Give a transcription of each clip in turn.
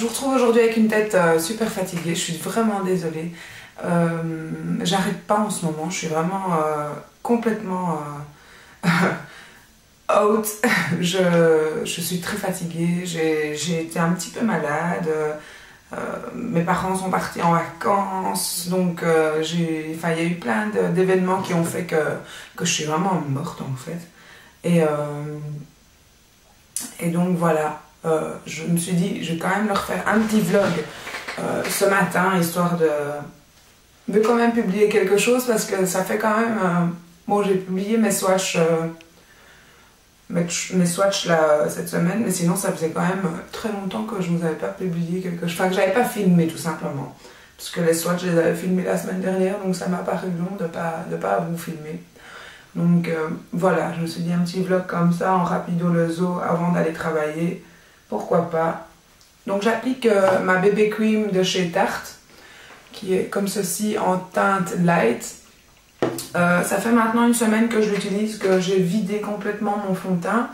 vous retrouve aujourd'hui avec une tête super fatiguée, je suis vraiment désolée. J'arrête pas en ce moment, je suis vraiment complètement out. Je suis très fatiguée, j'ai été un petit peu malade. Mes parents sont partis en vacances, donc il y a eu plein d'événements qui ont fait que je suis vraiment morte en fait. Et donc voilà, je me suis dit, je vais quand même leur faire un petit vlog ce matin, histoire de quand même publier quelque chose, parce que ça fait quand même... bon, j'ai publié mes swatchs là, cette semaine, mais sinon ça faisait quand même très longtemps que je ne vous avais pas publié quelque chose, enfin que j'avais pas filmé tout simplement. Parce que les swatchs, je les avais filmés la semaine dernière, donc ça m'a paru long de pas vous filmer. Donc voilà, je me suis dit un petit vlog comme ça, en rapido le zoo, avant d'aller travailler. Pourquoi pas. Donc j'applique ma BB Cream de chez Tarte, qui est comme ceci en teinte light. Ça fait maintenant une semaine que je l'utilise, que j'ai vidé complètement mon fond de teint.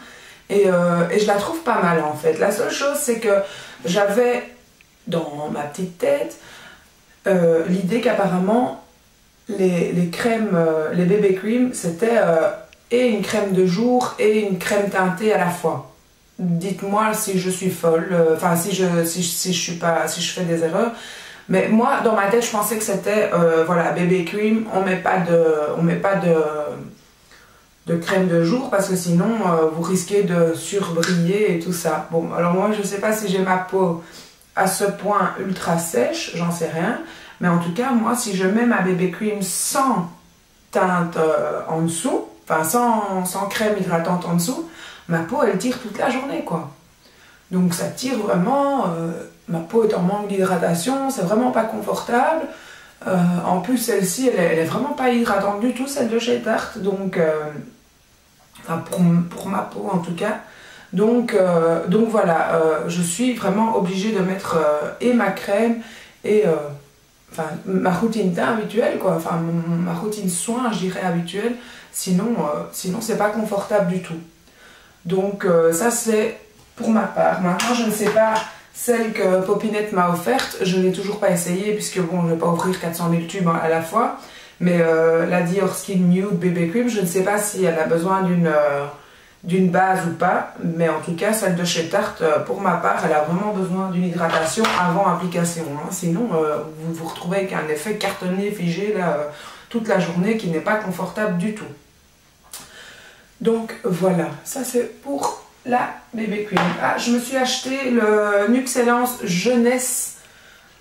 Et je la trouve pas mal en fait. La seule chose, c'est que j'avais dans ma petite tête l'idée qu'apparemment les crèmes, les BB Cream, c'était et une crème de jour et une crème teintée à la fois. Dites-moi si je suis folle, enfin si je fais des erreurs. Mais moi, dans ma tête, je pensais que c'était, voilà, BB Cream, on met pas de crème de jour, parce que sinon, vous risquez de surbriller et tout ça. Bon, alors moi, je sais pas si j'ai ma peau à ce point ultra sèche, j'en sais rien. Mais en tout cas, moi, si je mets ma BB Cream sans teinte en dessous, enfin sans crème hydratante en dessous, ma peau, elle tire toute la journée, quoi. Donc ça tire vraiment, ma peau est en manque d'hydratation, c'est vraiment pas confortable. En plus, celle-ci, elle est vraiment pas hydratante du tout, celle de chez Tarte, donc, enfin pour ma peau en tout cas. Donc voilà, je suis vraiment obligée de mettre et ma crème et enfin ma routine teint habituelle, quoi, enfin ma routine soin, je dirais, habituelle, sinon c'est pas confortable du tout. Donc ça c'est pour ma part. Maintenant, je ne sais pas, celle que Popinette m'a offerte, je ne l'ai toujours pas essayée, puisque bon, je ne vais pas ouvrir 400 000 tubes à la fois, mais la Dior Skin Nude BB Cream, je ne sais pas si elle a besoin d'une base ou pas, mais en tout cas, celle de chez Tarte, pour ma part, elle a vraiment besoin d'une hydratation avant application, hein. Sinon, vous vous retrouvez avec un effet cartonné, figé, là, toute la journée, qui n'est pas confortable du tout. Donc voilà, ça c'est pour la BB Cream. Ah, je me suis acheté le Nuxellence Jeunesse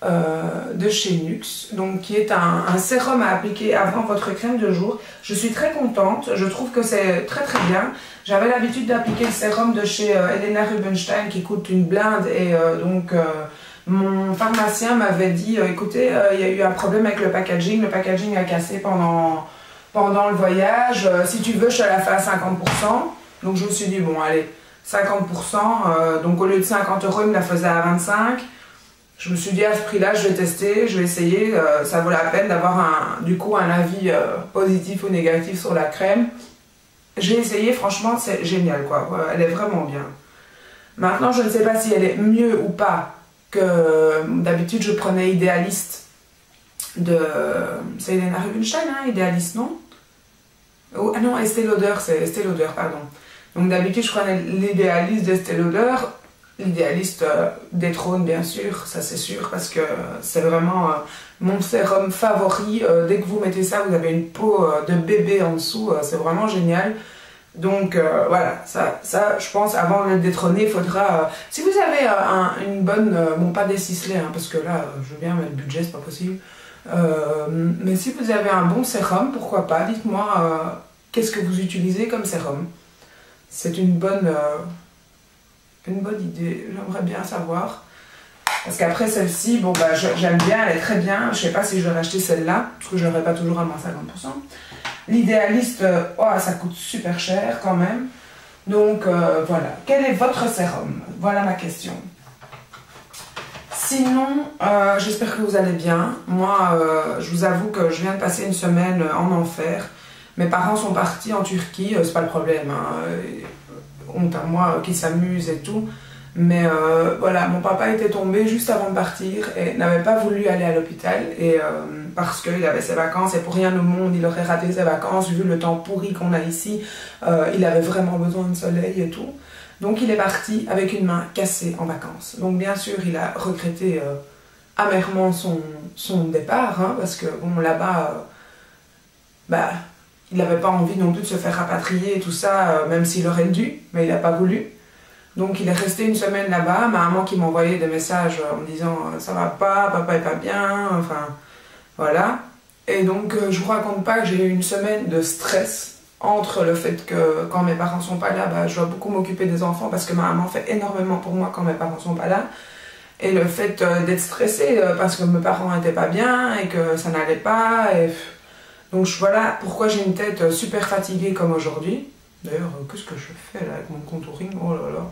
de chez Nux, donc qui est un sérum à appliquer avant votre crème de jour. Je suis très contente, je trouve que c'est très très bien. J'avais l'habitude d'appliquer le sérum de chez Helena Rubinstein qui coûte une blinde, et donc mon pharmacien m'avait dit écoutez, il y a eu un problème avec le packaging a cassé pendant le voyage, si tu veux je te la fais à 50%. Donc je me suis dit bon allez, 50%, donc au lieu de 50 €, il me la faisait à 25. Je me suis dit à ce prix-là, je vais tester, je vais essayer, ça vaut la peine d'avoir du coup un avis positif ou négatif sur la crème. J'ai essayé, franchement c'est génial quoi, elle est vraiment bien. Maintenant je ne sais pas si elle est mieux ou pas que d'habitude je prenais Idéaliste de... c'est Helena Rubinstein, hein, Idéaliste, non? Oh, ah non, Estée Lauder, c'est Estée Lauder, pardon. Donc d'habitude je prenais l'Idéaliste d'Estée Lauder, l'Idéaliste détrône bien sûr, ça c'est sûr, parce que c'est vraiment mon sérum favori. Dès que vous mettez ça, vous avez une peau de bébé en dessous, c'est vraiment génial. Donc voilà, ça je pense, avant de le détrôner, il faudra... si vous avez une bonne... bon, pas des ciselés, hein, parce que là, je veux bien mettre le budget, c'est pas possible. Mais si vous avez un bon sérum, pourquoi pas, dites-moi qu'est-ce que vous utilisez comme sérum. C'est une bonne idée, j'aimerais bien savoir. Parce qu'après celle-ci, bon bah j'aime bien, elle est très bien. Je sais pas si je vais racheter celle-là, parce que je l'aurai pas toujours à moins 50%. L'Idéaliste, oh, ça coûte super cher quand même. Donc voilà. Quel est votre sérum? Voilà ma question. Sinon, j'espère que vous allez bien. Moi, je vous avoue que je viens de passer une semaine en enfer. Mes parents sont partis en Turquie, c'est pas le problème, hein. Honte à moi qui s'amusent et tout. Mais voilà, mon papa était tombé juste avant de partir et n'avait pas voulu aller à l'hôpital parce qu'il avait ses vacances et pour rien au monde il aurait raté ses vacances vu le temps pourri qu'on a ici. Il avait vraiment besoin de soleil et tout. Donc il est parti avec une main cassée en vacances. Donc bien sûr il a regretté amèrement son départ hein, parce que bon là-bas, il n'avait pas envie non plus de se faire rapatrier et tout ça, même s'il aurait dû, mais il n'a pas voulu. Donc il est resté une semaine là-bas, ma maman qui m'envoyait des messages en me disant ça va pas, papa est pas bien, enfin voilà. Et donc je vous raconte pas que j'ai eu une semaine de stress entre le fait que quand mes parents sont pas là, je dois beaucoup m'occuper des enfants parce que ma maman fait énormément pour moi quand mes parents sont pas là. Et le fait d'être stressée parce que mes parents n'étaient pas bien et que ça n'allait pas. Donc voilà pourquoi j'ai une tête super fatiguée comme aujourd'hui. D'ailleurs, qu'est-ce que je fais là avec mon contouring? Oh là là.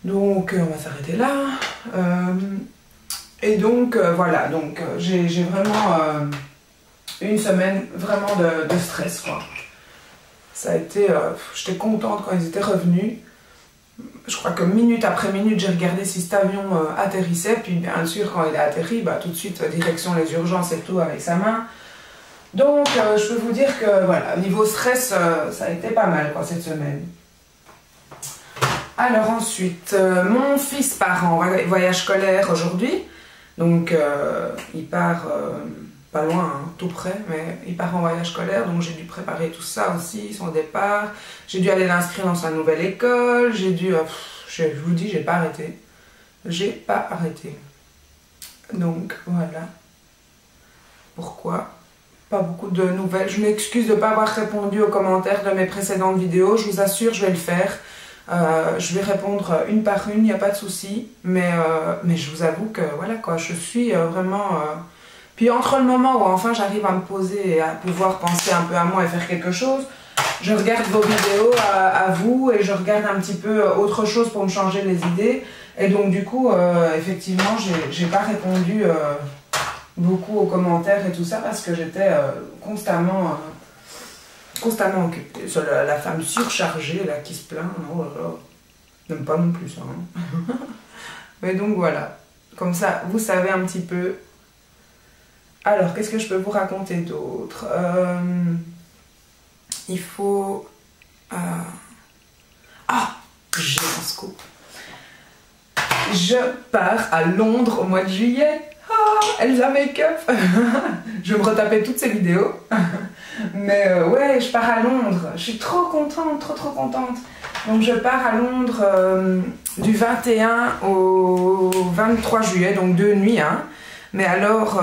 Donc, on va s'arrêter là. Et donc, voilà. Donc, j'ai vraiment une semaine vraiment de stress, quoi. Ça a été... j'étais contente quand ils étaient revenus. Je crois que minute après minute, j'ai regardé si cet avion atterrissait. Puis, bien sûr, quand il a atterri, tout de suite, direction les urgences et tout avec sa main. Donc, je peux vous dire que, voilà, niveau stress, ça a été pas mal, quoi, cette semaine. Alors ensuite, mon fils part en voyage scolaire aujourd'hui. Donc, il part pas loin, hein, tout près, mais il part en voyage scolaire. Donc, j'ai dû préparer tout ça aussi, son départ. J'ai dû aller l'inscrire dans sa nouvelle école. J'ai dû... je vous dis, j'ai pas arrêté. J'ai pas arrêté. Donc, voilà. Pourquoi ? Pas beaucoup de nouvelles. Je m'excuse de ne pas avoir répondu aux commentaires de mes précédentes vidéos. Je vous assure, je vais le faire. Je vais répondre une par une, il n'y a pas de souci. Mais je vous avoue que voilà quoi, je suis vraiment... Puis entre le moment où enfin j'arrive à me poser et à pouvoir penser un peu à moi et faire quelque chose, je regarde vos vidéos à vous et je regarde un petit peu autre chose pour me changer les idées. Et donc du coup, effectivement, j'ai pas répondu... beaucoup aux commentaires et tout ça parce que j'étais constamment occupée. La femme surchargée là qui se plaint, oh là là, j'aime pas non plus ça. Hein. Mais donc voilà, comme ça vous savez un petit peu. Alors qu'est-ce que je peux vous raconter d'autre? Il faut... Ah, j'ai un scoop. Je pars à Londres au mois de juillet. Elsa Makeup. Je vais me retaper toutes ces vidéos. Mais ouais, je pars à Londres. Je suis trop contente, trop contente. Donc je pars à Londres du 21 au 23 juillet, donc 2 nuits. Hein. Mais alors,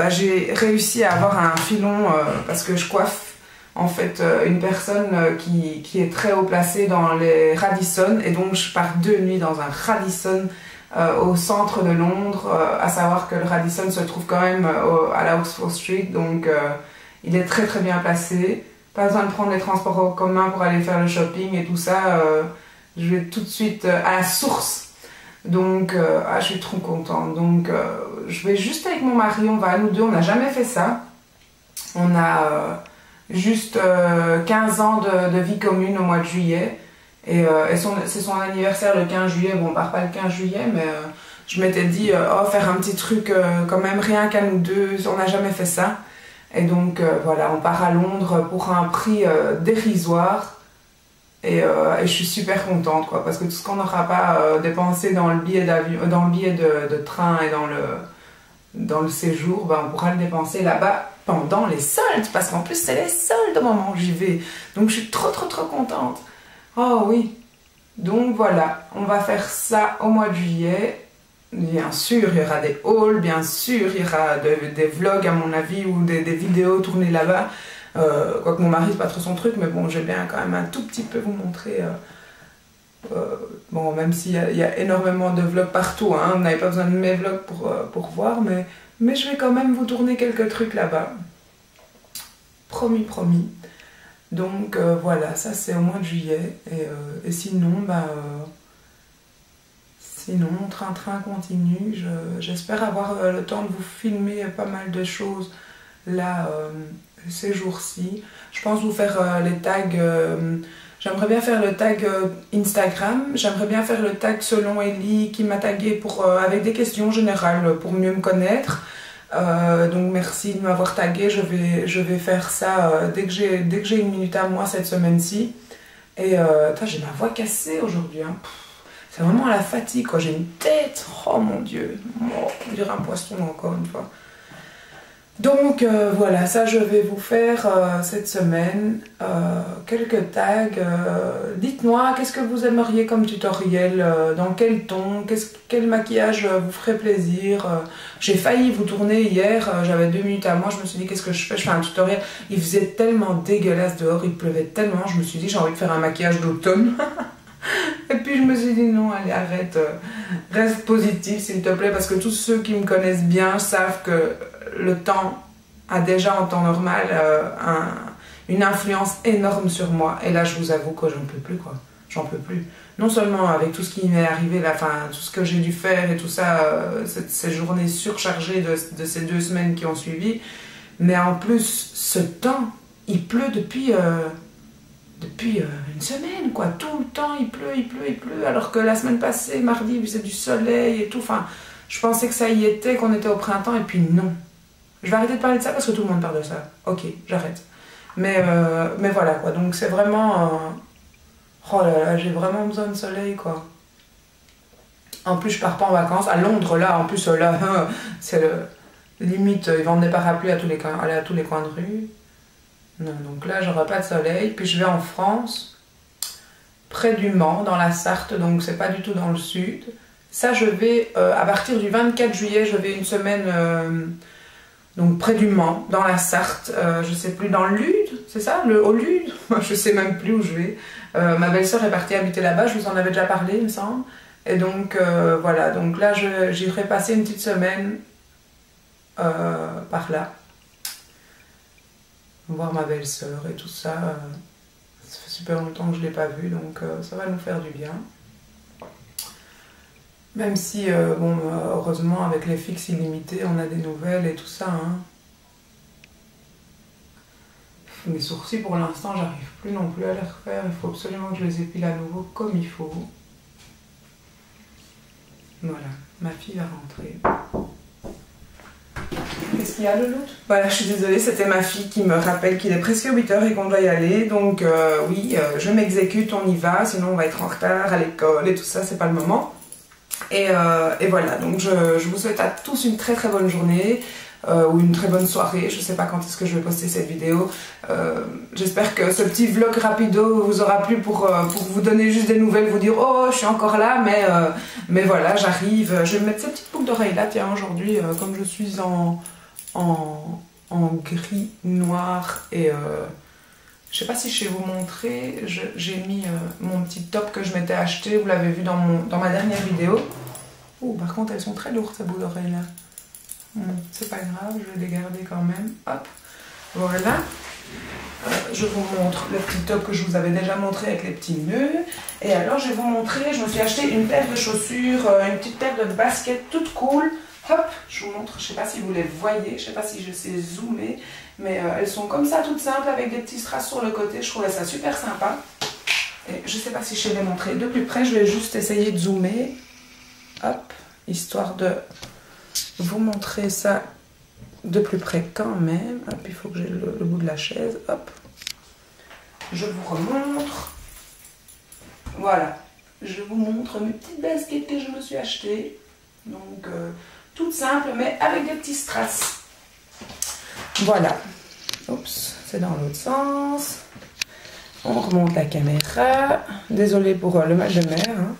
j'ai réussi à avoir un filon parce que je coiffe en fait une personne qui est très haut placée dans les Radisson. Et donc je pars 2 nuits dans un Radisson au centre de Londres, à savoir que le Radisson se trouve quand même à la Oxford Street, donc il est très bien placé. Pas besoin de prendre les transports en commun pour aller faire le shopping et tout ça. Je vais tout de suite à la source. Donc, je suis trop contente. Donc, je vais juste avec mon mari, on va nous deux, on n'a jamais fait ça. On a juste 15 ans de vie commune au mois de juillet. Et c'est son anniversaire le 15 juillet. Bon, on part pas le 15 juillet, mais je m'étais dit, faire un petit truc quand même rien qu'à nous deux. On n'a jamais fait ça. Et donc, voilà, on part à Londres pour un prix dérisoire. Et je suis super contente, quoi, parce que tout ce qu'on n'aura pas dépensé dans le billet d'avion, dans le billet de train et dans le séjour, on pourra le dépenser là-bas pendant les soldes, parce qu'en plus, c'est les soldes au moment où j'y vais. Donc, je suis trop contente. Oh oui, donc voilà, on va faire ça au mois de juillet. Bien sûr, il y aura des hauls, bien sûr, il y aura des vlogs à mon avis ou des vidéos tournées là-bas. Quoique mon mari, c'est pas trop son truc, mais bon, je vais bien quand même un tout petit peu vous montrer. Bon, même s'il y a énormément de vlogs partout, hein, vous n'avez pas besoin de mes vlogs pour voir, mais je vais quand même vous tourner quelques trucs là-bas. Promis. Donc voilà, ça c'est au mois de juillet. Et sinon, sinon, train continue. J'espère avoir le temps de vous filmer pas mal de choses là ces jours-ci. Je pense vous faire les tags. J'aimerais bien faire le tag Instagram, j'aimerais bien faire le tag selon Ellie qui m'a tagué avec des questions générales pour mieux me connaître. Donc merci de m'avoir tagué, je vais faire ça dès que j'ai une minute à moi cette semaine-ci. Et j'ai ma voix cassée aujourd'hui. Hein. C'est vraiment la fatigue, quoi. J'ai une tête, oh mon Dieu, on dirait un poisson encore une fois. Donc voilà, ça je vais vous faire cette semaine, quelques tags. Dites-moi, qu'est-ce que vous aimeriez comme tutoriel, dans quel ton, quel maquillage vous ferait plaisir. J'ai failli vous tourner hier, j'avais 2 minutes à moi, je me suis dit qu'est-ce que je fais un tutoriel. Il faisait tellement dégueulasse dehors, il pleuvait tellement, je me suis dit j'ai envie de faire un maquillage d'automne. Et puis je me suis dit non, allez arrête, reste positif s'il te plaît, parce que tous ceux qui me connaissent bien savent que le temps a déjà en temps normal une influence énorme sur moi. Et là je vous avoue que j'en peux plus, quoi. J'en peux plus. Non seulement avec tout ce qui m'est arrivé, là, tout ce que j'ai dû faire et tout ça, ces journées surchargées de ces 2 semaines qui ont suivi, mais en plus ce temps, il pleut depuis une semaine, quoi. Tout le temps il pleut, alors que la semaine passée, mardi, il faisait du soleil et tout. Enfin, je pensais que ça y était, qu'on était au printemps, et puis non. Je vais arrêter de parler de ça parce que tout le monde parle de ça. Ok, j'arrête. Mais voilà, quoi. Donc c'est vraiment... Oh là là, j'ai vraiment besoin de soleil, quoi. En plus, je pars pas en vacances. À Londres, là, en plus, là, c'est limite, ils vendent des parapluies à tous les coins de rue. Non, donc là, j'aurai pas de soleil. Puis je vais en France, près du Mans, dans la Sarthe, donc c'est pas du tout dans le sud. Ça, je vais, à partir du 24 juillet, je vais une semaine, donc près du Mans, dans la Sarthe, je sais plus, dans le Lude, c'est ça, au Lude. Je sais même plus où je vais. Ma belle-sœur est partie habiter là-bas, je vous en avais déjà parlé, il me semble. Et donc, voilà, donc là, j'irai passer une petite semaine par là. Voir ma belle-sœur et tout ça. Ça fait super longtemps que je ne l'ai pas vue, donc ça va nous faire du bien. Même si, bon, heureusement, avec les fixes illimités, on a des nouvelles et tout ça. Hein. Mes sourcils, pour l'instant, j'arrive plus non plus à les refaire. Il faut absolument que je les épile à nouveau comme il faut. Voilà, ma fille va rentrer. Qu'est-ce qu'il y a, Louloute? Voilà, je suis désolée, c'était ma fille qui me rappelle qu'il est presque 8 h et qu'on doit y aller. Donc oui, je m'exécute, on y va, sinon on va être en retard à l'école et tout ça, c'est pas le moment. Et voilà, donc je vous souhaite à tous une très très bonne journée. Ou une très bonne soirée, je sais pas quand est-ce que je vais poster cette vidéo. J'espère que ce petit vlog rapido vous aura plu pour vous donner juste des nouvelles, vous dire oh je suis encore là, mais voilà, j'arrive. Je vais me mettre ces petites boucles d'oreilles là, tiens, aujourd'hui, comme je suis en gris, noir, et je sais pas si je vais vous montrer, j'ai mis mon petit top que je m'étais acheté, vous l'avez vu dans ma dernière vidéo. Oh, par contre elles sont très lourdes ces boucles d'oreilles là. C'est pas grave, je vais les garder quand même. Hop, voilà. Je vous montre le petit top que je vous avais déjà montré avec les petits nœuds. Et alors, je vais vous montrer, je me suis acheté une paire de chaussures, une petite paire de baskets toute cool. Hop, je vous montre, je sais pas si vous les voyez, je sais pas si je sais zoomer, mais elles sont comme ça, toutes simples, avec des petits strass sur le côté. Je trouvais ça super sympa. Et je sais pas si je vais les montrer de plus près, je vais juste essayer de zoomer. Hop, histoire de vous montrer ça de plus près quand même. Hop, il faut que j'ai le bout de la chaise. Hop, je vous remontre. Voilà, je vous montre mes petites baskets que je me suis achetées. Donc, toutes simples, mais avec des petits strass. Voilà. Oups, c'est dans l'autre sens. On remonte la caméra. Désolée pour le mal de mer. Hein.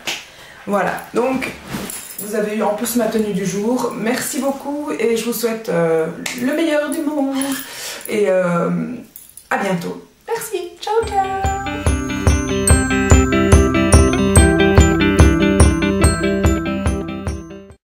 Voilà, donc... Vous avez eu en plus ma tenue du jour. Merci beaucoup et je vous souhaite le meilleur du monde. Et à bientôt. Merci. Ciao, ciao.